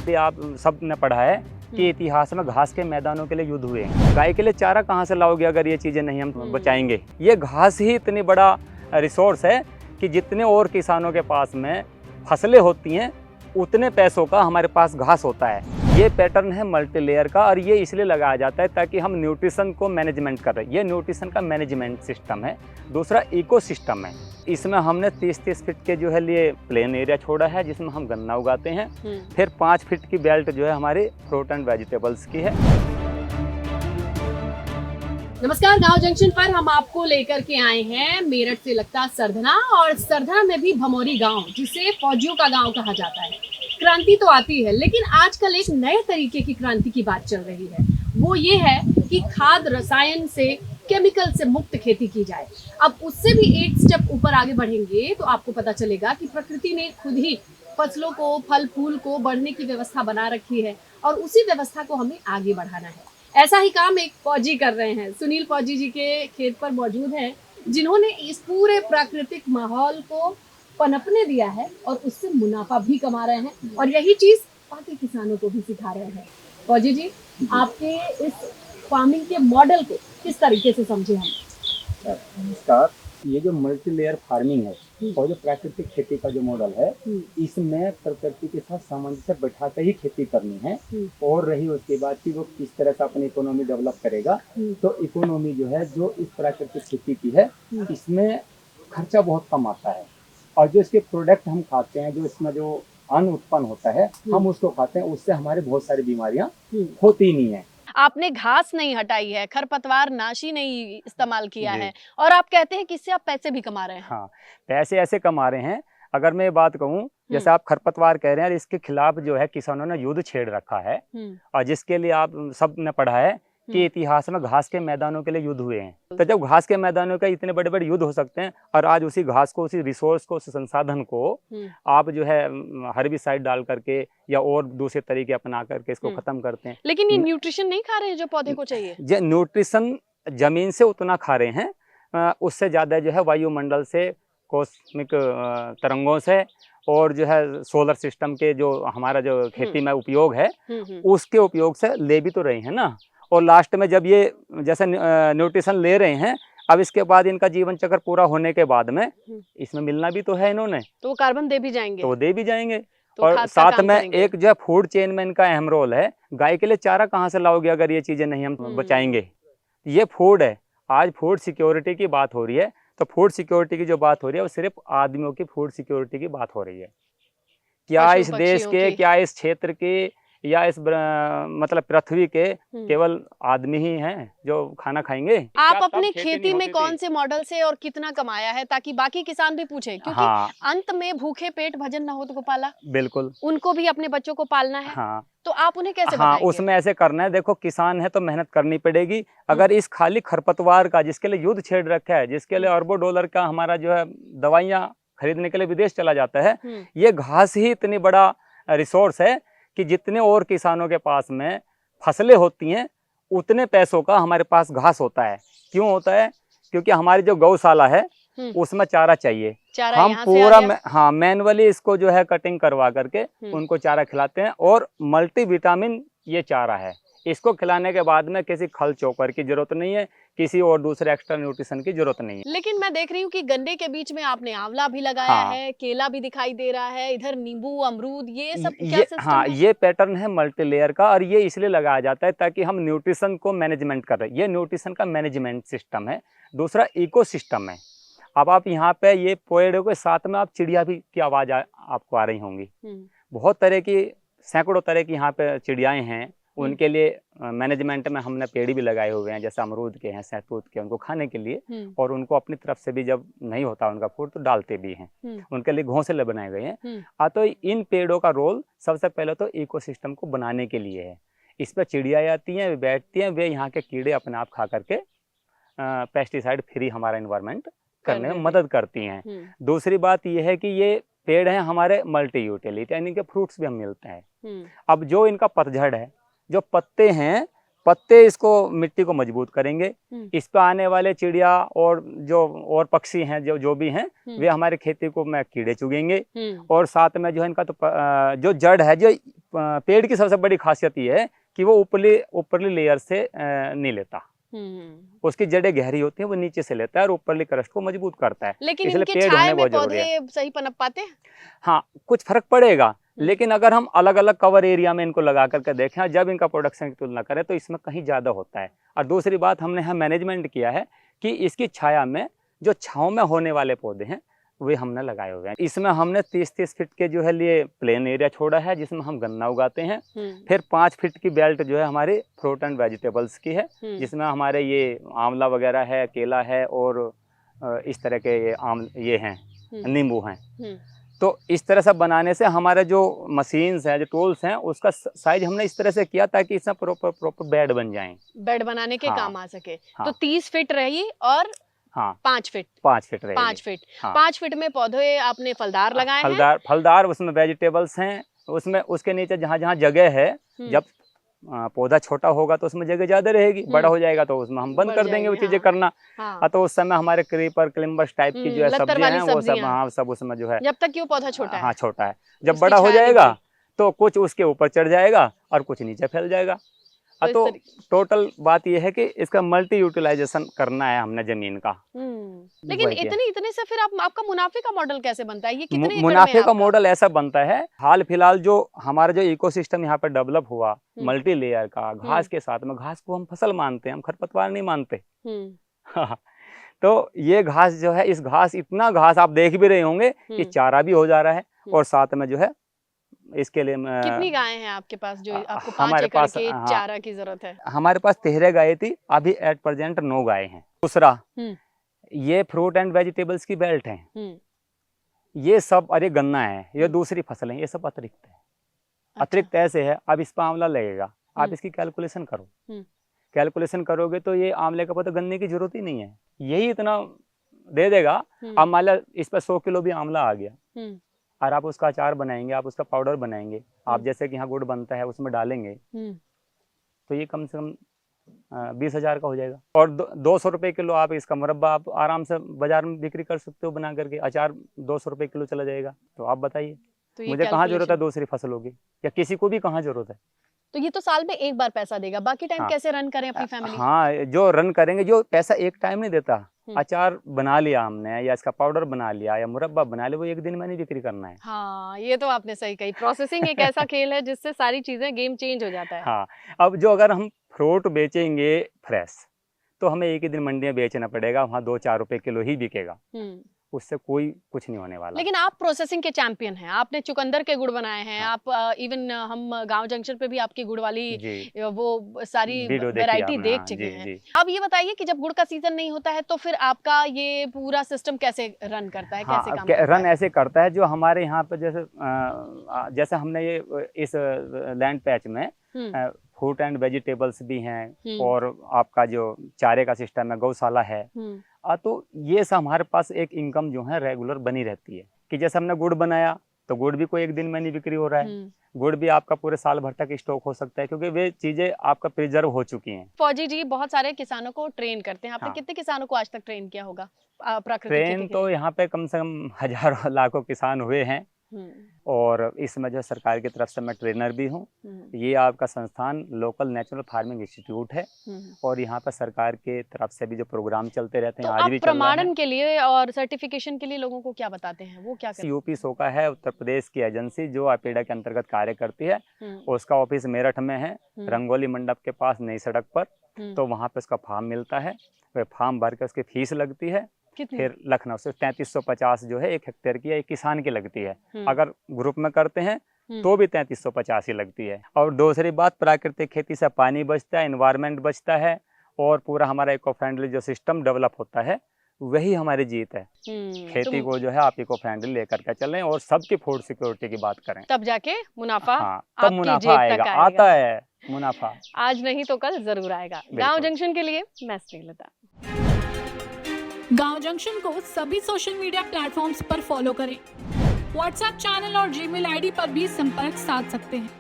भी आप सब ने पढ़ा है कि इतिहास में घास के मैदानों के लिए युद्ध हुए हैं। गाय के लिए चारा कहाँ से लाओगे अगर ये चीज़ें नहीं हम बचाएंगे। ये घास ही इतनी बड़ा रिसोर्स है कि जितने और किसानों के पास में फसलें होती हैं उतने पैसों का हमारे पास घास होता है। ये पैटर्न है मल्टी लेयर का और ये इसलिए लगाया जाता है ताकि हम न्यूट्रिशन को मैनेजमेंट कर रहे हैं। ये न्यूट्रिशन का मैनेजमेंट सिस्टम है। दूसरा इकोसिस्टम है। इसमें हमने 30-30 फीट के जो है लिए प्लेन एरिया छोड़ा है जिसमें हम गन्ना उगाते हैं। फिर 5 फीट की बेल्ट जो है हमारी फ्रूट एंड वेजिटेबल्स की है। नमस्कार, गांव जंक्शन पर हम आपको लेकर के आए हैं मेरठ से लगता सरधना, और सरधना में भी भमोरी गांव जिसे फौजियों का गांव कहा जाता है। क्रांति तो आती है लेकिन आजकल एक नए तरीके की क्रांति की बात चल रही है। वो ये है कि खाद रसायन से, केमिकल से मुक्त खेती की जाए। अब उससे भी एक स्टेप ऊपर आगे बढ़ेंगे तो आपको पता चलेगा कि प्रकृति ने खुद ही फसलों को, फल फूल को बढ़ने की व्यवस्था बना रखी है और उसी व्यवस्था को हमें आगे बढ़ाना है। ऐसा ही काम एक फौजी कर रहे हैं। सुनील फौजी जी के खेत पर मौजूद हैं, जिन्होंने इस पूरे प्राकृतिक माहौल को पनपने दिया है और उससे मुनाफा भी कमा रहे हैं और यही चीज बाकी किसानों को भी सिखा रहे हैं। फौजी जी, आपके इस फार्मिंग के मॉडल को किस तरीके से समझे हम? नमस्कार। ये जो मल्टी लेयर फार्मिंग है और जो प्राकृतिक खेती का जो मॉडल है, इसमें प्रकृति के साथ सामंजस्य बैठा कर ही खेती करनी है। और रही उसके बाद कि वो किस तरह से अपनी इकोनॉमी डेवलप करेगा, तो इकोनॉमी जो है जो इस प्राकृतिक खेती की है इसमें खर्चा बहुत कम आता है और जो इसके प्रोडक्ट हम खाते हैं, जो इसमें जो अन्न उत्पन्न होता है हम उसको खाते हैं, उससे हमारे बहुत सारी बीमारियां होती नहीं है। आपने घास नहीं हटाई है, खरपतवार नाशी नहीं इस्तेमाल किया है और आप कहते हैं कि इससे आप पैसे भी कमा रहे हैं। हाँ, पैसे ऐसे कमा रहे हैं। अगर मैं ये बात कहूँ, जैसे आप खरपतवार कह रहे हैं, इसके खिलाफ जो है किसानों ने युद्ध छेड़ रखा है और जिसके लिए आप सब ने पढ़ा है कि इतिहास में घास के मैदानों के लिए युद्ध हुए हैं। तो जब घास के मैदानों का इतने बड़े बड़े युद्ध हो सकते हैं और आज उसी घास को, उसी रिसोर्स को, उस संसाधन को आप जो है हर्बिसाइड डाल करके या और दूसरे तरीके अपना करके इसको खत्म करते हैं। लेकिन ये न्यूट्रिशन नहीं खा रहे हैं जो पौधे को चाहिए। ये न्यूट्रिशन जमीन से उतना खा रहे हैं, उससे ज्यादा जो है वायुमंडल से, कॉस्मिक तरंगों से और जो है सोलर सिस्टम के जो हमारा जो खेती में उपयोग है उसके उपयोग से ले भी तो रहे हैं ना। और लास्ट में जब ये जैसे न्यूट्रिशन ले रहे हैं, अब इसके बाद इनका जीवन चक्र पूरा होने के बाद में इसमें मिलना भी तो है इन्होंने, तो वो कार्बन दे भी जाएंगे। तो दे भी जाएंगे। तो और साथ में एक जो है फूड चेन में इनका अहम रोल है। गाय के लिए चारा कहाँ से लाओगे अगर ये चीजें नहीं हम बचाएंगे। ये फूड है। आज फूड सिक्योरिटी की बात हो रही है, तो फूड सिक्योरिटी की जो बात हो रही है वो सिर्फ आदमियों की फूड सिक्योरिटी की बात हो रही है। क्या इस देश के, क्या इस क्षेत्र के या इस मतलब पृथ्वी के केवल आदमी ही हैं जो खाना खाएंगे? आप अपने खेती में कौन से मॉडल से और कितना कमाया है ताकि बाकी किसान भी पूछें, क्योंकि अंत में भूखे पेट भजन न हो तो गोपाला, बिल्कुल उनको भी अपने बच्चों को पालना है। तो आप उन्हें कैसे बताएंगे? उसमें ऐसे करना है। देखो, किसान है तो मेहनत करनी पड़ेगी। अगर इस खाली खरपतवार का, जिसके लिए युद्ध छेड़ रखा है, जिसके लिए अरबों डॉलर का हमारा जो है दवाइयाँ खरीदने के लिए विदेश चला जाता है, ये घास ही इतनी बड़ा रिसोर्स है कि जितने और किसानों के पास में फसलें होती हैं उतने पैसों का हमारे पास घास होता है। क्यों होता है? क्योंकि हमारी जो गौशाला है उसमें चारा चाहिए। हम पूरा मैनुअली इसको जो है कटिंग करवा करके उनको चारा खिलाते हैं और मल्टीविटामिन ये चारा है। इसको खिलाने के बाद में किसी खल चोकर की जरूरत नहीं है, किसी और दूसरे एक्स्ट्रा न्यूट्रिशन की जरूरत नहीं है। लेकिन मैं देख रही हूँ कि गन्ने के बीच में आपने आंवला भी लगाया है, केला भी दिखाई दे रहा है, इधर नींबू, अमरूद, ये सब क्या सिस्टम है? ये पैटर्न है मल्टी लेयर का और ये इसलिए लगाया जाता है ताकि हम न्यूट्रिशन को मैनेजमेंट कर रहे हैं। ये न्यूट्रिशन का मैनेजमेंट सिस्टम है। दूसरा इकोसिस्टम है। अब आप यहाँ पे ये पेड़ों के साथ में आप चिड़िया भी की आवाज आपको आ रही होंगी। बहुत तरह की, सैकड़ों तरह की यहाँ पे चिड़ियाएं हैं। उनके लिए मैनेजमेंट में हमने पेड़ भी लगाए हुए हैं, जैसे अमरूद के हैं, सहतूत के, उनको खाने के लिए। और उनको अपनी तरफ से भी जब नहीं होता उनका फूड तो डालते भी हैं। उनके लिए घोंसले बनाए गए हैं। तो इन पेड़ों का रोल सबसे पहले तो इकोसिस्टम को बनाने के लिए है। इस पर चिड़ियाएं आती हैं, वे बैठती हैं, वे यहाँ के कीड़े अपने आप खा करके पेस्टिसाइड फ्री हमारा एनवायरमेंट करने में मदद करती हैं। दूसरी बात यह है कि ये पेड़ हैं हमारे मल्टी यूटिलिटी, यानी कि फ्रूट्स भी हम मिलते हैं। अब जो इनका पतझड़ है, जो पत्ते हैं, पत्ते इसको मिट्टी को मजबूत करेंगे। इस पे आने वाले चिड़िया और जो और पक्षी हैं, जो भी हैं, वे हमारे खेती को में कीड़े चुगेंगे। और साथ में जो है इनका तो जो जड़ है, जो पेड़ की सबसे बड़ी खासियत ये है कि वो ऊपरली लेयर से नहीं लेता। उसकी जड़ें गहरी होती हैं, वो नीचे से लेता है और ऊपरली क्रस्ट को मजबूत करता है। लेकिन इसलिए इनके पेड़ छाया होने में बहुत जरूरी है। पौधे सही पनप पाते हैं? हाँ, कुछ फर्क पड़ेगा, लेकिन अगर हम अलग अलग कवर एरिया में इनको लगा करके देखें, जब इनका प्रोडक्शन की तुलना करें तो इसमें कहीं ज़्यादा होता है। और दूसरी बात हमने यहाँ मैनेजमेंट किया है कि इसकी छाया में जो छाँव में होने वाले पौधे हैं वे हमने लगाए हुए हैं। इसमें हमने 30-30 फीट के जो है लिए प्लेन एरिया छोड़ा है जिसमें हम गन्ना उगाते हैं। फिर 5 फीट की बेल्ट जो है हमारी फ्रूट एंड वेजिटेबल्स की है, जिसमें हमारे ये आंवला वगैरह है, केला है और इस तरह के ये हैं, नींबू हैं। तो इस तरह से बनाने से हमारे जो मशीन्स हैं, जो टूल्स हैं, उसका साइज हमने इस तरह से किया ताकि इसमें प्रॉपर बेड बन जाएं, बेड बनाने के हाँ, काम आ सके। हाँ, तो 30 फीट रही और हाँ 5 फीट 5 फीट रहेगी। 5 फीट हाँ। 5 फीट में पौधे आपने फलदार लगाए हैं? फलदार उसमें वेजिटेबल्स हैं, उसमें उसके नीचे जहाँ जहाँ जगह है, जब पौधा छोटा होगा तो उसमें जगह ज्यादा रहेगी, बड़ा हो जाएगा तो उसमें हम बंद कर देंगे वो चीजें करना। हाँ। तो उस समय हमारे क्रीपर क्लिम्बस टाइप की जो है सब्जियां हैं वो सब, हाँ, सब उसमें जो है, जब तक कि वो पौधा छोटा है। हाँ छोटा है। जब बड़ा हो जाएगा तो कुछ उसके ऊपर चढ़ जाएगा और कुछ नीचे फैल जाएगा। तो टोटल बात यह है कि इसका मल्टी यूटिलाइजेशन करना है हमने जमीन का। लेकिन इतने से फिर आपका मुनाफे का मॉडल कैसे बनता है? ये कितने मुनाफे का मॉडल ऐसा बनता है, हाल फिलहाल जो हमारा जो इकोसिस्टम यहाँ पर डेवलप हुआ मल्टी लेयर का, घास के साथ में, घास को हम फसल मानते हैं, हम खरपतवार नहीं मानते। तो ये घास जो है, इस घास, इतना घास आप देख भी रहे होंगे कि चारा भी हो जा रहा है और साथ में जो है इसके लिए कितनी गायें हैं आपके पास जो आपको 5 एकड़ के चारा की जरूरत है? हमारे पास 13 गायें थी, अभी एट प्रेजेंट 9 गायें हैं। दूसरा, ये फ्रूट एंड वेजिटेबल्स की बेल्ट है, ये सब, अरे गन्ना है, ये दूसरी फसल है, ये सब अतिरिक्त है। अतिरिक्त ऐसे है, अब इस पर आंवला लगेगा, आप इसकी कैलकुलेशन करो, कैलकुलेशन करोगे तो ये आंवले का पता गन्ने की जरूरत ही नहीं है, यही इतना दे देगा। अब मान लो इस पर 100 किलो भी आंवला आ गया और आप उसका अचार बनाएंगे, आप उसका पाउडर बनाएंगे, आप जैसे कि यहाँ गुड़ बनता है उसमें डालेंगे, तो ये कम से कम 20,000 का हो जाएगा। और 200 रुपए किलो आप इसका मुरब्बा आप आराम से बाजार में बिक्री कर सकते हो बना करके। अचार 200 रुपए किलो चला जाएगा। तो आप बताइए, तो मुझे कहाँ जरूरत है दूसरी फसलों की, या किसी को भी कहाँ जरूरत है? तो ये तो साल में एक बार पैसा देगा, बाकी टाइम कैसे रन करें अपनी फैमिली? हाँ, जो रन करेंगे, जो पैसा एक टाइम नहीं देता, अचार बना लिया हमने या इसका पाउडर बना लिया या मुरब्बा बना लिया, वो एक दिन में नहीं बिक्री करना है। हाँ, ये तो आपने सही कही। प्रोसेसिंग एक ऐसा खेल है जिससे सारी चीजें गेम चेंज हो जाता है। हाँ, अब जो अगर हम फ्रूट बेचेंगे फ्रेश तो हमें एक ही दिन मंडी में बेचना पड़ेगा, वहाँ 2-4 रुपए किलो ही बिकेगा, उससे कोई कुछ नहीं होने वाला। लेकिन आप प्रोसेसिंग के चैंपियन हैं, आपने चुकंदर के गुड़ बनाए हैं। हाँ। आप इवन हम गांव जंक्शन पे भी आपकी गुड़ वाली वो सारी वैरायटी देख चुके हैं। अब ये बताइए कि जब गुड़ का सीजन नहीं होता है तो फिर आपका ये पूरा सिस्टम कैसे रन करता है? कैसे काम करता रन ऐसे करता है, जो हमारे यहाँ पे जैसे हमने ये इस लैंड पैच में फ्रूट एंड वेजिटेबल्स भी हैं और आपका जो चारे का सिस्टम है, गौशाला है, तो ये सब हमारे पास एक इनकम जो है रेगुलर बनी रहती है। कि जैसे हमने गुड़ बनाया तो गुड़ भी कोई एक दिन में नहीं बिक्री हो रहा है, गुड़ भी आपका पूरे साल भर तक स्टॉक हो सकता है, क्योंकि वे चीजें आपका प्रिजर्व हो चुकी हैं। फौजी जी बहुत सारे किसानों को ट्रेन करते हैं, आपने कितने किसानों को आज तक ट्रेन किया होगा प्राकृतिक खेती के लिए? तो यहाँ पे कम से कम हजारों लाखों किसान हुए हैं और इसमें जो सरकार की तरफ से मैं ट्रेनर भी हूँ। ये आपका संस्थान लोकल नेचुरल फार्मिंग इंस्टीट्यूट है और यहाँ पर सरकार के तरफ से भी जो प्रोग्राम चलते रहते हैं, आज भी प्रमाणन के लिए और सर्टिफिकेशन के लिए लोगों को क्या बताते हैं, वो क्या करते हैं? यूपी सोका है, उत्तर प्रदेश की एजेंसी जो अपेडा के अंतर्गत कार्य करती है, उसका ऑफिस मेरठ में है, रंगोली मंडप के पास नई सड़क पर। तो वहाँ पे उसका फॉर्म मिलता है, वह फॉर्म भर के उसकी फीस लगती है। फिर लखनऊ से 3350 जो है 1 हेक्टेयर की, एक किसान की लगती है। अगर ग्रुप में करते हैं तो भी 3350 ही लगती है। और दूसरी बात, प्राकृतिक खेती से पानी बचता है, एनवायरनमेंट बचता है और पूरा हमारा इको फ्रेंडली जो सिस्टम डेवलप होता है, वही हमारी जीत है। खेती को जो है आप इको फ्रेंडली लेकर के चलें और सबकी फूड सिक्योरिटी की बात करें, तब जाके मुनाफा, तब मुनाफा आएगा। आता है मुनाफा, आज नहीं तो कल जरूर आएगा। गांव जंक्शन के लिए मैं स्नेहलता। गांव जंक्शन को सभी सोशल मीडिया प्लेटफॉर्म्स पर फॉलो करें। व्हाट्सएप चैनल और जीमेल आईडी पर भी संपर्क साध सकते हैं।